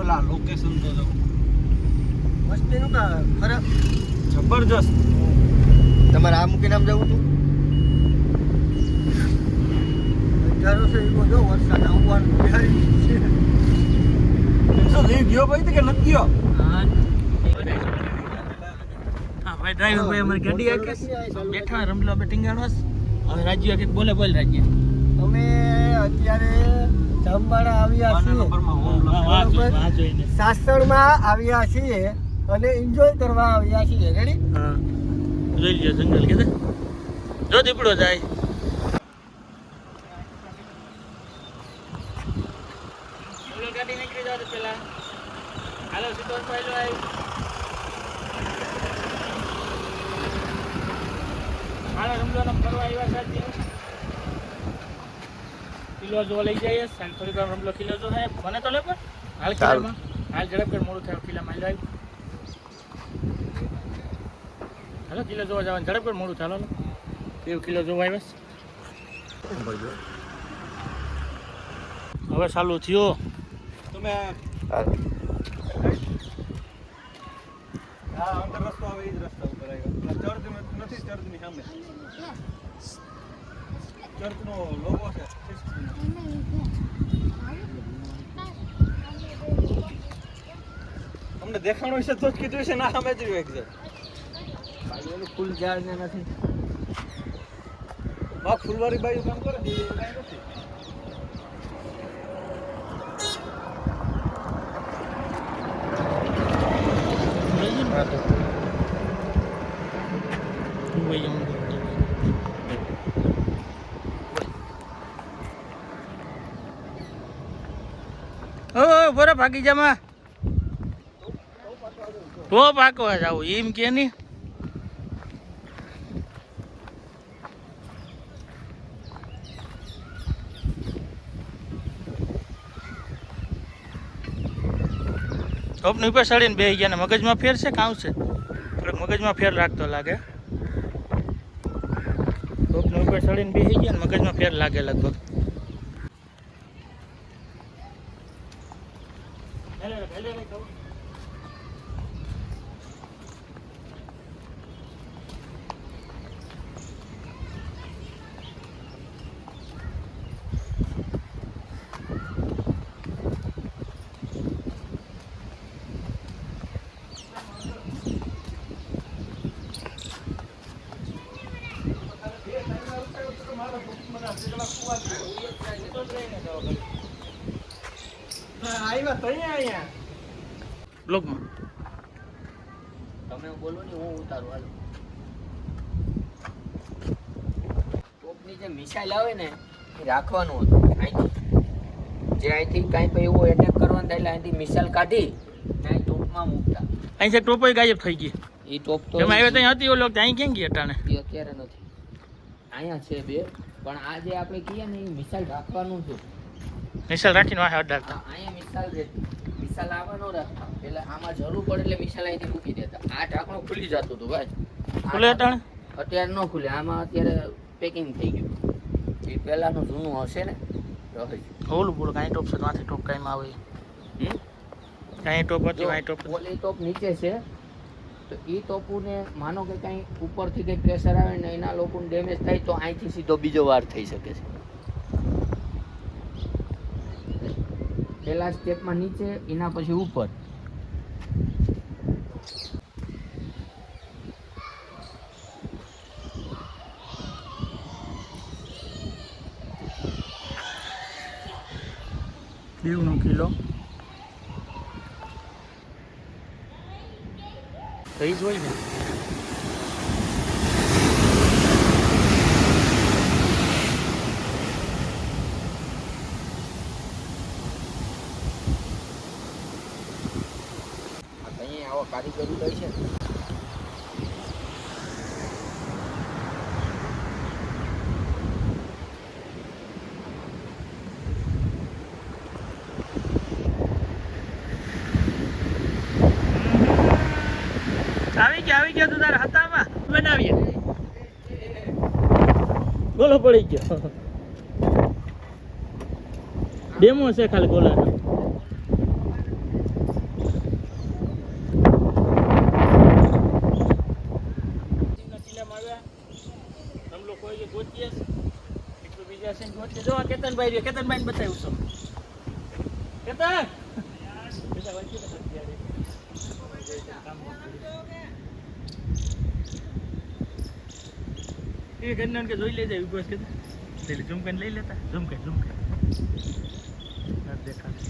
ઓલા location તો જો મસ્તીનું કા ખરાબ જબરજસ્ત. તમારે આ મૂકીને આમ જવું હતું ચાલો છે એવો જો વરસાદ આવવાનું બિહારી છે શું લઈ ગયો ભાઈ કે નથી ગયો? હા ભાઈ ડ્રાઈવર ભાઈ અમારી ગાડી આકે બેઠા રમલો બેટિંગાણો હવે રાજ્ય કે બોલે બોલ રાજ્ય અમે અત્યારે જામવાડા આવ્યા છીએ સાસણમાં આવ્યા છીએ અને એન્જોય કરવા આવ્યા છીએ રેડી હા જોઈ લ્યો જંગલ કે જો દીપડો જાય બોલો ગાડી નીકળી જાવ પેલા હાલો સીધો પહેલો આવી હાલો રમલો ફરવા આવ્યા સાથે કિલો જો લઈ જઈએ સાંજ થોડી વાર રમલો કિલો જો થાય મને તો લે પણ હાલ કિલોમાં હાલ ઝડપ કર મોડું થાય કિલોમાં આવી હાલો કિલો જોવા જવાનું ઝડપ કર મોડું ચાલો કેવું કિલો જોવા આવ્યા હવે ચાલુ થયો તમે હા અંદર રસ્તો આવે એ જ રસ્તા ઉપર આવ્યો. ચર્ચ નથી, ચર્ચની સામે ચર્ચનો લોગો છે. અમને દેખાણો છે તો જ કીધું છે ના સામે જ રહ્યું એક્ઝેક્ટ. એનું ફૂલ ઝાડ ને નથી આ ફૂલવારી બાજુ કામ કરે છે એ કાંઈ નથી. બરો ભાગી જામાં તો પાકવા જાવ એમ કે નહીં ટોપની ઉપર ચડીને બેસી ગયા ને મગજમાં ફેર છે કાં છે થોડોક મગજમાં ફેર લાગતો લાગે ટોપની ઉપર ચડીને બેસી ગયા ને મગજમાં ફેર લાગે લગભગ આવ્યા તો અહીંયા બ્લોગમાં તમે બોલો ને હું ઉતારું હાલો ટોપની જે મિસાઇલ આવે ને એ રાખવાનું હતું અહીંથી જે અહીંથી કાંઈ પણ એવું એટેક કરવાનું થાય એટલે અહીંથી મિસાઇલ કાઢી ત્યાં ટોપમાં મૂકતા અહીં છે ટોપો ગાયબ થઈ ગઈ એ ટોપ તો એમાં આવ્યો ત્યાં હતી ઓલો અહીં ક્યાં ગઈ અટાણે એ અત્યારે નથી અહીંયા છે બે પણ આ જે આપણે કહીએ ને એ મિસાઇલ રાખવાનું છે નિશાલ રાખીને વાહે અડાડતા અહીંયા મિસાઇલ રહેતી મિસાઇલ આવવાનો રાખતા એટલે આમાં જરૂર પડે એટલે મિસાઇલ અહીંથી મૂકી દેતા આ ઢાંકણું ખુલી જતું હતું ભાઈ ખુલે અટાણે અત્યારે ન ખુલે આમાં અત્યારે પેકિંગ થઈ ગયું એ પહેલાંનું જૂનું હશે ને રહે ઓલું બોલો કાંઈ ટોપ છે ત્યાંથી ટોપ કાંઈમાં આવે કાંઈ ટોપ હતી કાંઈ ટોપ ઓલી ટોપ નીચે છે તો એ ટોપુને માનો કે કાંઈ ઉપરથી કંઈ પ્રેશર આવે ને એના લોકોને ડેમેજ થાય તો અહીંથી સીધો બીજો વાર થઈ શકે છે પહેલા સ્ટેપમાં નીચે એના પછી ઉપર દીવનો કિલ્લો થઈ જ હોય ને આવો કારીગરી હોય છે આવી ગયો તું તારા હાથામાં બનાવીએ ગોલો પડી ગયો ડેમો છે ખાલી ગોલાનો રમલો કોઈ એ ગોતીએ છે. એટલું બીજા છે ને ગોતીએ. જો આ કેતનભાઈ રહ્યો, કેતનભાઈને બતાવ્યું છું. કેતન! કેતન વાંચી ને અત્યારે. કામ એ ઘરના કે જોઈ લેજે ઉભો છે કે ઝૂમ કરીને લઈ લેતા ઝૂમ કરી નથી દેખાતું